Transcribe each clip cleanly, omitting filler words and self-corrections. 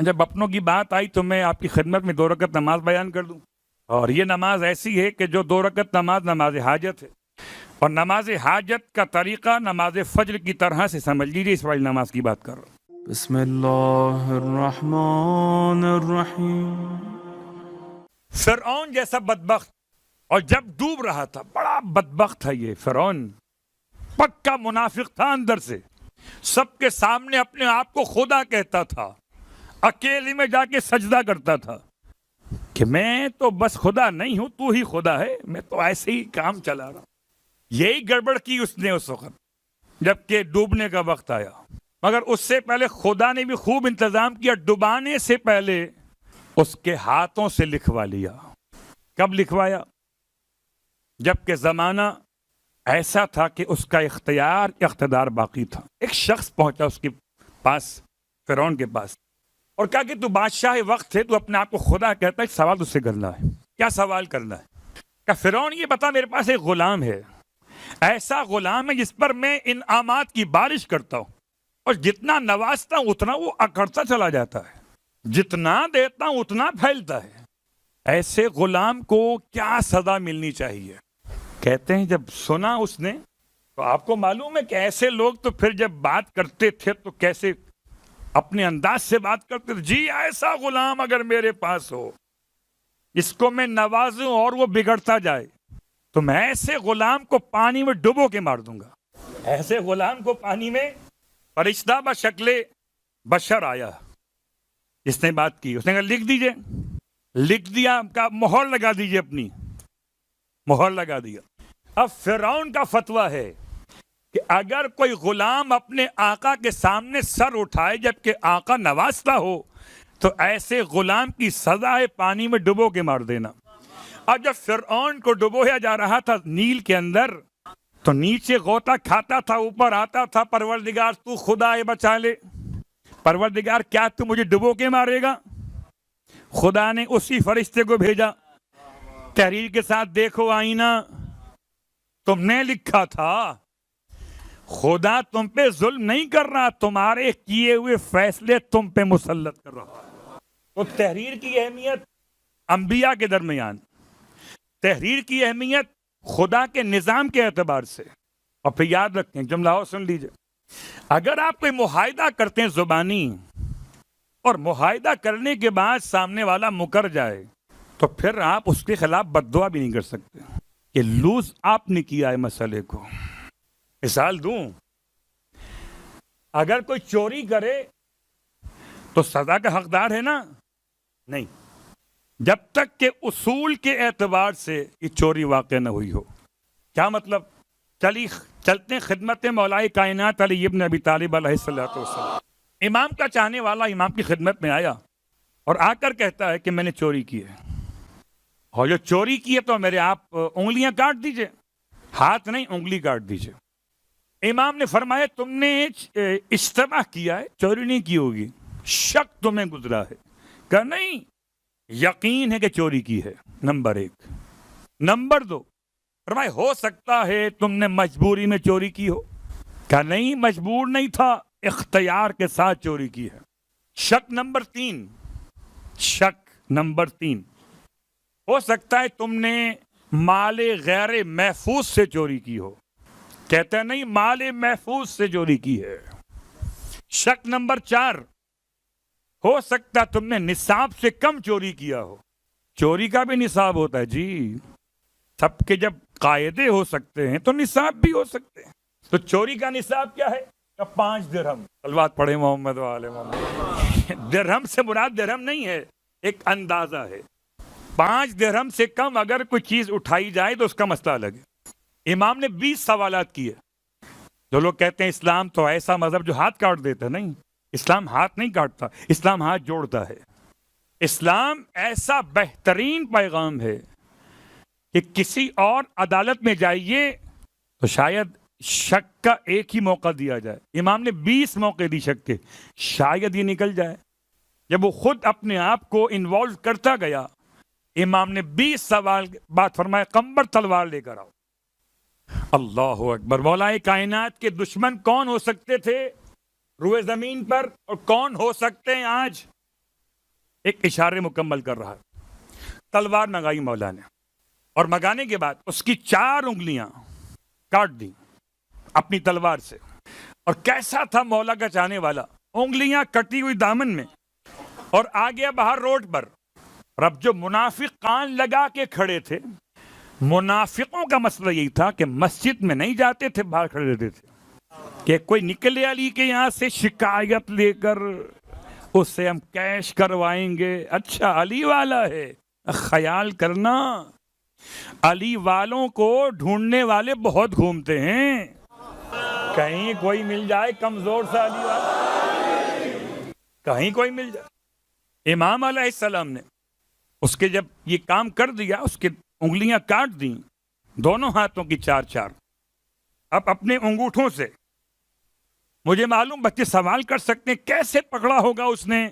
جب اپنوں کی بات آئی تو میں آپ کی خدمت میں 2 رکعت نماز بیان کر دوں. اور یہ نماز ایسی ہے کہ جو 2 رکعت نماز نماز حاجت ہے، اور نماز حاجت کا طریقہ نماز فجر کی طرح سے سمجھ لیجیے. اس والی نماز کی بات کر رہا ہوں. بسم اللہ الرحمن الرحیم. فرعون جیسا بدبخت، اور جب ڈوب رہا تھا بڑا بدبخت تھا یہ فرعون، پکا منافق تھا اندر سے، سب کے سامنے اپنے آپ کو خدا کہتا تھا، اکیلے میں جا کے سجدہ کرتا تھا کہ میں تو بس خدا نہیں ہوں، تو ہی خدا ہے، میں تو ایسے ہی کام چلا رہا ہوں. یہی گڑبڑ کی اس نے اس وقت جبکہ ڈوبنے کا وقت آیا. مگر اس سے پہلے خدا نے بھی خوب انتظام کیا. ڈبانے سے پہلے اس کے ہاتھوں سے لکھوا لیا. کب لکھوایا؟ جبکہ زمانہ ایسا تھا کہ اس کا اقتدار باقی تھا. ایک شخص پہنچا اس کے پاس، فرعون کے پاس، اور کہا کہ تو بادشاہ وقت ہے، تو اپنے آپ کو خدا کہتا ہے، ایک سوال تجھ سے کرنا ہے. کیا سوال کرنا ہے؟ کہ فرعون یہ بتا، میرے پاس ایک غلام ہے، ایسا غلام ہے جس پر میں انعامات کی بارش کرتا ہوں، اور جتنا نوازتا ہوں اتنا وہ اکڑتا چلا جاتا ہے، جتنا دیتا ہوں اتنا پھیلتا ہے. ایسے غلام کو کیا سزا ملنی چاہیے؟ کہتے ہیں جب سنا اس نے، تو آپ کو معلوم ہے کہ ایسے لوگ تو پھر جب بات کرتے تھے تو کیسے اپنے انداز سے بات کرتے تھے. جی ایسا غلام اگر میرے پاس ہو، اس کو میں نوازوں اور وہ بگڑتا جائے، تو میں ایسے غلام کو پانی میں ڈبو کے مار دوں گا. ایسے غلام کو پانی میں فرشتہ بشکل بشر آیا، اس نے بات کی. اس نے کہا لکھ دیجئے. لکھ دیا، کہا مہر لگا دیجئے، اپنی مہر لگا دیا. اب فرعون کا فتویٰ ہے کہ اگر کوئی غلام اپنے آقا کے سامنے سر اٹھائے جبکہ آقا نوازتا ہو، تو ایسے غلام کی سزا ہے پانی میں ڈبو کے مار دینا. اور جب فرعون کو ڈبویا جا رہا تھا نیل کے اندر، تو نیچے غوطہ کھاتا تھا، اوپر آتا تھا، پروردگار تو خدا ہے بچا لے. پروردگار کیا تو مجھے ڈبو کے مارے گا؟ خدا نے اسی فرشتے کو بھیجا تحریر کے ساتھ. دیکھو آئینہ، تم نے لکھا تھا خدا تم پہ ظلم نہیں کر رہا، تمہارے کیے ہوئے فیصلے تم پہ مسلط کر رہا. تو تحریر کی اہمیت انبیاء کے درمیان، تحریر کی اہمیت خدا کے نظام کے اعتبار سے. اور پھر یاد رکھیں، جملہ اور سن لیجئے، اگر آپ کوئی معاہدہ کرتے ہیں زبانی، اور معاہدہ کرنے کے بعد سامنے والا مکر جائے، تو پھر آپ اس کے خلاف بددعا بھی نہیں کر سکتے کہ لوز آپ نے کیا ہے مسئلے کو. مثال دوں، اگر کوئی چوری کرے تو سزا کا حقدار ہے نا؟ نہیں، جب تک کہ اصول کے اعتبار سے یہ چوری واقع نہ ہوئی ہو. کیا مطلب؟ چلتے ہیں خدمت مولا کائنات علی ابن ابی طالب علیہ الصلوۃ والسلام. امام کا چاہنے والا امام کی خدمت میں آیا اور آ کر کہتا ہے کہ میں نے چوری کی ہے، اور جو چوری کی ہے تو میرے آپ انگلیاں کاٹ دیجئے. ہاتھ نہیں، انگلی کاٹ دیجئے. امام نے فرمایا تم نے اشتباہ کیا ہے، چوری نہیں کی ہوگی، شک تمہیں گزرا ہے. کہا نہیں، یقین ہے کہ چوری کی ہے. نمبر 1. نمبر 2، فرمایا ہو سکتا ہے تم نے مجبوری میں چوری کی ہو. کہا نہیں، مجبور نہیں تھا، اختیار کے ساتھ چوری کی ہے. شک نمبر 3، شک نمبر 3، ہو سکتا ہے تم نے مال غیر محفوظ سے چوری کی ہو. کہتا ہے نہیں، مال محفوظ سے چوری کی ہے. شک نمبر 4، ہو سکتا تم نے نصاب سے کم چوری کیا ہو. چوری کا بھی نصاب ہوتا ہے جی، سب کے جب قاعدے ہو سکتے ہیں تو نصاب بھی ہو سکتے ہیں. تو چوری کا نصاب کیا ہے؟ 5 درہم. صلوات پڑھے محمد و آل محمد. درہم سے مراد درہم نہیں ہے، ایک اندازہ ہے. 5 درہم سے کم اگر کوئی چیز اٹھائی جائے تو اس کا مسئلہ الگ ہے. امام نے 20 سوالات کیے. جو لوگ کہتے ہیں اسلام تو ایسا مذہب جو ہاتھ کاٹ دیتا ہے، نہیں، اسلام ہاتھ نہیں کاٹتا، اسلام ہاتھ جوڑتا ہے. اسلام ایسا بہترین پیغام ہے کہ کسی اور عدالت میں جائیے تو شاید شک کا ایک ہی موقع دیا جائے. امام نے 20 موقع دی شک کے، شاید یہ نکل جائے. جب وہ خود اپنے آپ کو انوالو کرتا گیا، امام نے 20 سوال بعد فرمایا قمبر تلوار لے کر آؤ. اللہ اکبر. مولا کائنات کے دشمن کون ہو سکتے تھے روئے زمین پر، اور کون ہو سکتے ہیں آج؟ ایک اشارے مکمل کر رہا ہے۔ تلوار منگائی مولا نے، اور منگانے کے بعد اس کی 4 انگلیاں کاٹ دی اپنی تلوار سے۔ اور کیسا تھا مولا کا چاہنے والا، انگلیاں کٹی ہوئی دامن میں، اور آ گیا باہر روڈ پر۔ اور اب جو منافق کان لگا کے کھڑے تھے، منافقوں کا مسئلہ یہی تھا کہ مسجد میں نہیں جاتے تھے، باہر کھڑے رہتے تھے کہ کوئی نکلے علی کے یہاں سے شکایت لے کر اس سے ہم کیش کروائیں گے۔ اچھا علی والا ہے، خیال کرنا علی والوں کو ڈھونڈنے والے بہت گھومتے ہیں، کہیں کوئی مل جائے کمزور سا علی والا، کہیں کوئی مل جائے۔ امام علیہ السلام نے اس کے جب یہ کام کر دیا، اس کے انگلیاں کاٹ دیں دونوں ہاتھوں کی 4 اب اپنے انگوٹھوں سے، مجھے معلوم بچے سوال کر سکتے ہیں کیسے پکڑا ہوگا اس نے،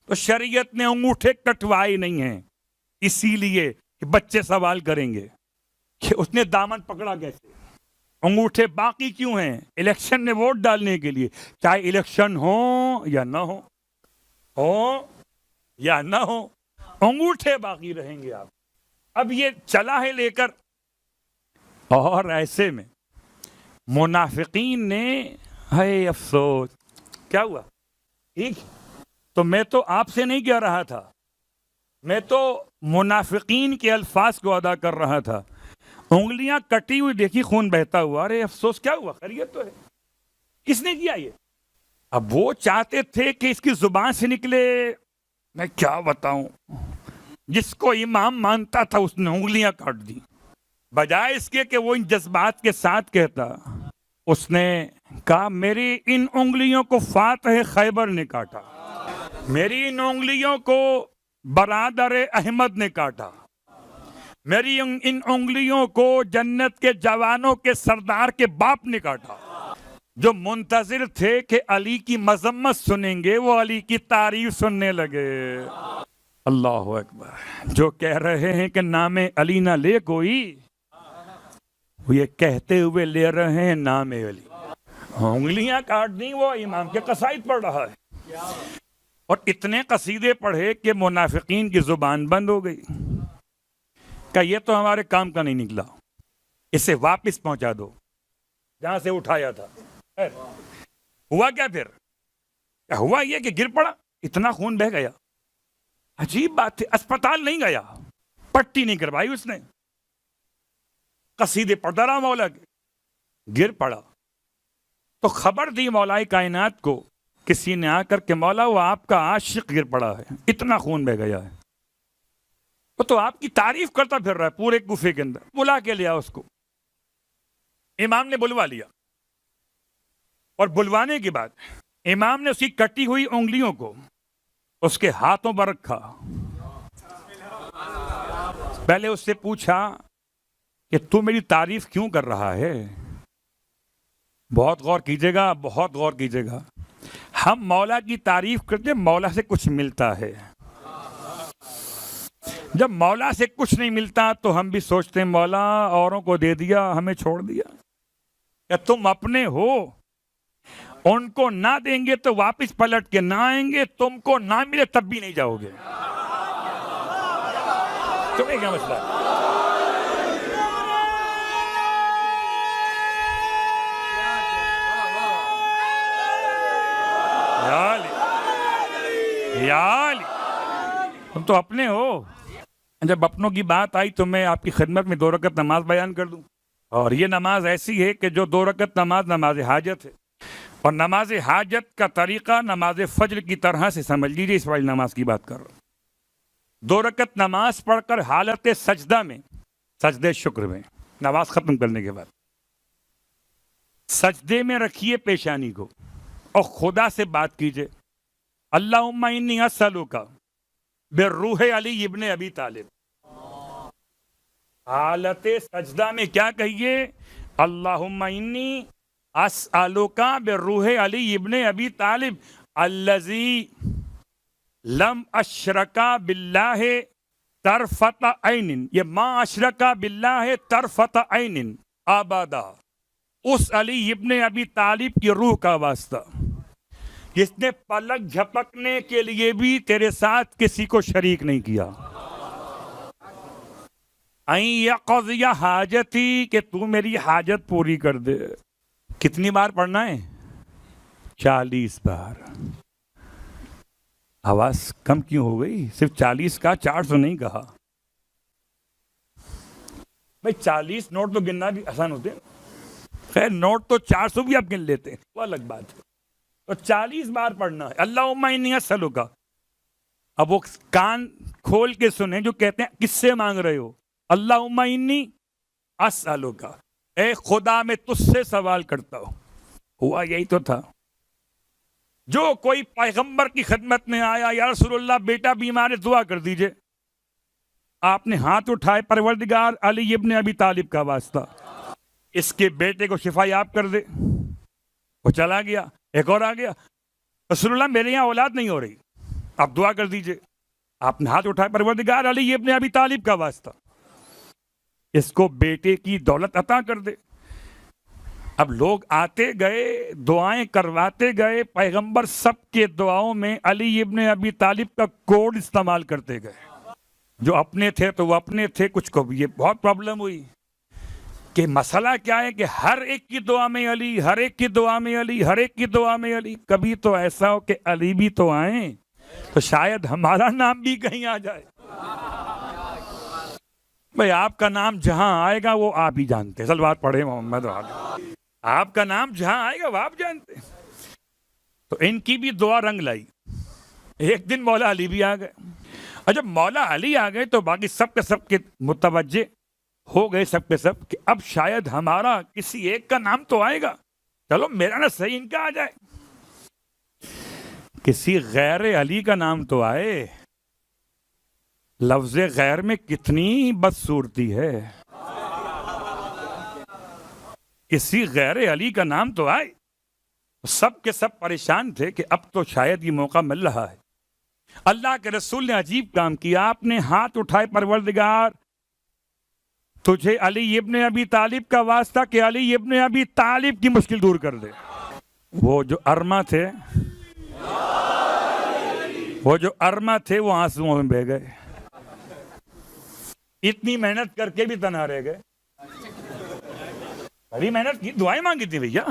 تو شریعت نے انگوٹھے کٹوائے نہیں ہیں، اسی لیے کہ بچے سوال کریں گے کہ اس نے دامن پکڑا کیسے، انگوٹھے باقی کیوں ہیں؟ الیکشن میں ووٹ ڈالنے کے لیے، چاہے الیکشن ہو یا نہ ہو یا نہ ہو، انگوٹھے باقی رہیں گے۔ آپ اب یہ چلا ہے لے کر، اور ایسے میں منافقین نے، ہے افسوس، کیا ہوا؟ ٹھیک، تو میں تو آپ سے نہیں کہہ رہا تھا، میں تو منافقین کے الفاظ کو ادا کر رہا تھا۔ انگلیاں کٹی ہوئی دیکھی، خون بہتا ہوا، ارے افسوس، کیا ہوا؟ خیریت تو ہے؟ کس نے کیا یہ؟ اب وہ چاہتے تھے کہ اس کی زبان سے نکلے، میں کیا بتاؤں، جس کو امام مانتا تھا اس نے انگلیاں کاٹ دی، بجائے اس کے کہ وہ ان جذبات کے ساتھ کہتا، اس نے کہا میری ان انگلیوں کو فاتح خیبر نے کاٹا، میری ان انگلیوں کو برادر احمد نے کاٹا، میری ان انگلیوں کو جنت کے جوانوں کے سردار کے باپ نے کاٹا۔ جو منتظر تھے کہ علی کی مذمت سنیں گے، وہ علی کی تعریف سننے لگے۔ اللہ اکبر۔ جو کہہ رہے ہیں کہ نام علی نہ لے کوئی، وہ یہ کہتے ہوئے لے رہے ہیں نام علی۔ انگلیاں کاٹ دیں، وہ امام کے قصائد پڑھ رہا ہے، اور اتنے قصیدے پڑھے کہ منافقین کی زبان بند ہو گئی، کہ یہ تو ہمارے کام کا نہیں نکلا، اسے واپس پہنچا دو جہاں سے اٹھایا تھا۔ ہوا کیا پھر؟ ہوا یہ کہ گر پڑا، اتنا خون بہ گیا۔ عجیب بات ہے، اسپتال نہیں گیا، پٹی نہیں کروائی اس نے، قصیدے پڑھتا رہا مولا کے، گر پڑا تو خبر دی مولا کائنات کو کسی نے آ کر کے، مولا وہ آپ کا عاشق گر پڑا ہے، اتنا خون بہ گیا ہے، وہ تو آپ کی تعریف کرتا پھر رہا ہے پورے کوفے کے اندر۔ بلا کے لیا اس کو، امام نے بلوا لیا، اور بلوانے کے بعد امام نے اس کی کٹی ہوئی انگلیوں کو اس کے ہاتھوں پر رکھا، پہلے اس سے پوچھا کہ تو میری تعریف کیوں کر رہا ہے؟ بہت غور کیجیے گا، بہت غور کیجیے گا، ہم مولا کی تعریف کرتے مولا سے کچھ ملتا ہے، جب مولا سے کچھ نہیں ملتا تو ہم بھی سوچتے ہیں مولا اوروں کو دے دیا، ہمیں چھوڑ دیا۔ کہ تم اپنے ہو، ان کو نہ دیں گے تو واپس پلٹ کے نہ آئیں گے، تم کو نہ ملے تب بھی نہیں جاؤ گے، تمہیں کیا مسئلہ ہے؟ تم تو اپنے ہو۔ جب اپنوں کی بات آئی تو میں آپ کی خدمت میں 2 رکعت نماز بیان کر دوں، اور یہ نماز ایسی ہے کہ جو 2 رکعت نماز نماز حاجت ہے، اور نماز حاجت کا طریقہ نماز فجر کی طرح سے سمجھ لیجیے، اس والی نماز کی بات کر رہا ہوں۔ 2 رکعت نماز پڑھ کر حالت سجدہ میں، سجدے شکر میں، نماز ختم کرنے کے بعد سجدے میں رکھیے پیشانی کو، اور خدا سے بات کیجئے، اللہم انی اسألک بالروح علی ابن ابی طالب۔ حالت سجدہ میں کیا کہیے؟ اللہم انی اسألک بالروح علی ابن ابی طالب الذی لم اشرک باللہ طرفت عین، یہ ما اشرک باللہ طرفت عین ابدا، اس علی ابن ابی طالب کی روح کا واسطہ، جس نے پلک جھپکنے کے لیے بھی تیرے ساتھ کسی کو شریک نہیں کیا. این یقضی حاجتی کہ تو میری حاجت پوری کر دے. کتنی بار پڑھنا ہے؟ 40 بار. آواز کم کیوں ہو گئی؟ صرف 40 کا 400 نہیں کہا. بھائی 40 نوٹ تو گننا بھی آسان ہوتے ہیں. خیر نوٹ تو 400 بھی آپ گن لیتے ہیں، وہ الگ بات ہے. تو 40 بار پڑھنا ہے. اللہم انی اسألک. اب وہ کان کھول کے سنیں جو کہتے ہیں کس سے مانگ رہے ہو؟ اللہم انی اسألک، اے خدا میں تجھ سے سوال کرتا ہوں. ہوا یہی تو تھا. جو کوئی پیغمبر کی خدمت میں آیا، یا رسول اللہ بیٹا بیمار ہے دعا کر دیجئے، آپ نے ہاتھ اٹھائے، پروردگار علی ابن ابی طالب کا واسطہ اس کے بیٹے کو شفا یاب کر دے. وہ چلا گیا. ایک اور آ گیا، رسول اللہ میرے یہاں اولاد نہیں ہو رہی، آپ دعا کر دیجئے. آپ نے ہاتھ اٹھائے، پروردگار علی ابن ابی طالب کا واسطہ اس کو بیٹے کی دولت عطا کر دے. اب لوگ آتے گئے، دعائیں کرواتے گئے، پیغمبر سب کے دعاؤں میں علی ابن ابی طالب کا کوڈ استعمال کرتے گئے. جو اپنے تھے تو وہ اپنے تھے، کچھ کو بھی یہ بہت پرابلم ہوئی کہ مسئلہ کیا ہے کہ ہر ایک کی دعا میں علی، ہر ایک کی دعا میں علی، ہر ایک کی دعا میں علی. کبھی تو ایسا ہو کہ علی بھی تو آئیں تو شاید ہمارا نام بھی کہیں آ جائے. بھئی آپ کا نام جہاں آئے گا وہ آپ ہی جانتے. صلوات پڑھے محمد علیہ. آپ کا نام جہاں آئے گا وہ آپ جانتے. تو ان کی بھی دعا رنگ لائی. ایک دن مولا علی بھی آ گئے. اور جب مولا علی آ گئے تو باقی سب کے متوجہ ہو گئے، سب کے سب کہ اب شاید ہمارا کسی ایک کا نام تو آئے گا، چلو میرا نہ صحیح ان کا آ جائے. کسی غیر علی کا نام تو آئے. لفظ غیر میں کتنی بدصورتی ہے. کسی غیر علی کا نام تو آئے. سب کے سب پریشان تھے کہ اب تو شاید یہ موقع مل رہا ہے. اللہ کے رسول نے عجیب کام کیا. آپ نے ہاتھ اٹھائے، پروردگار تجھے علی ابن ابی طالب کا واسطہ کہ علی ابن ابی طالب کی مشکل دور کر دے. وہ جو ارما تھے وہ آنسوؤں میں بہہ گئے. اتنی محنت کر کے بھی تنہا رہ گئے. بڑی محنت کی، دعائیں مانگی تھی بھیا.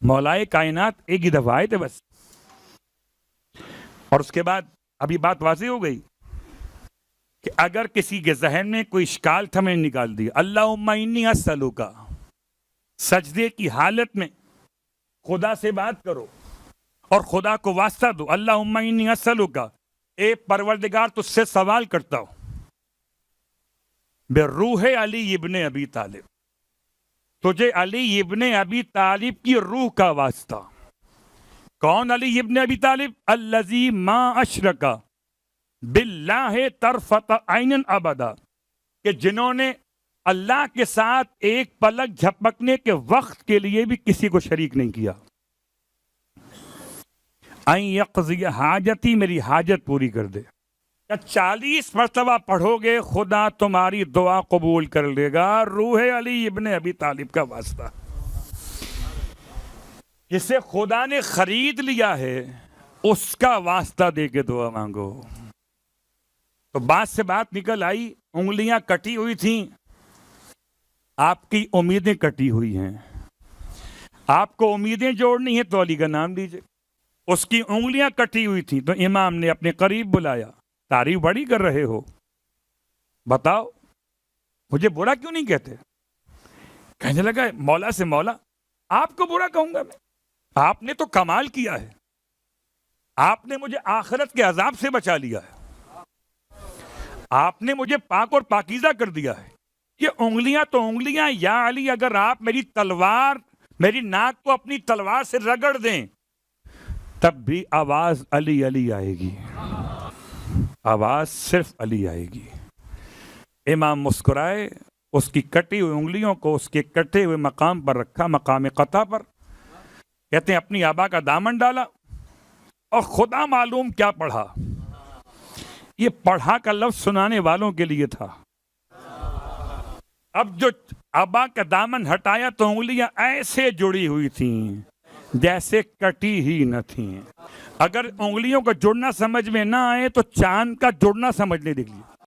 مولائے کائنات ایک ہی دفعہ آئے تھے بس. اور اس کے بعد ابھی بات واضح ہو گئی کہ اگر کسی کے ذہن میں کوئی اشکال تھا میں نے نکال دیا. اللہم انی اسألک، سجدے کی حالت میں خدا سے بات کرو اور خدا کو واسطہ دو. اللہم انی اسألک، اے پروردگار تجھ سے سوال کرتا ہوں بروح علی ابن ابی طالب، تجھے علی ابن ابی طالب کی روح کا واسطہ. کون علی ابن ابی طالب؟ الذی ما اشرک باللہ طرفۃ عین ابدا، کہ جنہوں نے اللہ کے ساتھ ایک پلک جھپکنے کے وقت کے لیے بھی کسی کو شریک نہیں کیا. این یقضی حاجتی، میری حاجت پوری کر دے. 40 مرتبہ پڑھو گے خدا تمہاری دعا قبول کر لے گا. روح علی ابن ابی طالب کا واسطہ، جسے خدا نے خرید لیا ہے اس کا واسطہ دے کے دعا مانگو. تو بات سے بات نکل آئی. انگلیاں کٹی ہوئی تھیں، آپ کی امیدیں کٹی ہوئی ہیں. آپ کو امیدیں جوڑنی ہے تو علی کا نام لیجئے. اس کی انگلیاں کٹی ہوئی تھیں تو امام نے اپنے قریب بلایا. تعریف بڑی کر رہے ہو، بتاؤ مجھے برا کیوں نہیں کہتے؟ کہنے لگا مولا سے، مولا آپ کو برا کہوں گا میں؟ آپ نے تو کمال کیا ہے. آپ نے مجھے آخرت کے عذاب سے بچا لیا ہے. آپ نے مجھے پاک اور پاکیزہ کر دیا ہے. یہ انگلیاں تو انگلیاں. یا علی اگر آپ میری ناک کو اپنی تلوار سے رگڑ دیں تب بھی آواز علی علی آئے گی. آواز صرف علی آئے گی. امام مسکرائے، اس کی کٹی ہوئی انگلیوں کو اس کے کٹے ہوئے مقام پر رکھا، مقام قطع پر. کہتے ہیں اپنی آبا کا دامن ڈالا اور خدا معلوم کیا پڑھا. یہ پڑھا کا لفظ سنانے والوں کے لیے تھا. اب جو آبا کا دامن ہٹایا تو انگلیاں ایسے جڑی ہوئی تھیں جیسے کٹی ہی نہ تھیں. اگر انگلیوں کا جڑنا سمجھ میں نہ آئے تو چاند کا جڑنا سمجھ لیں. دیکھ لیجیے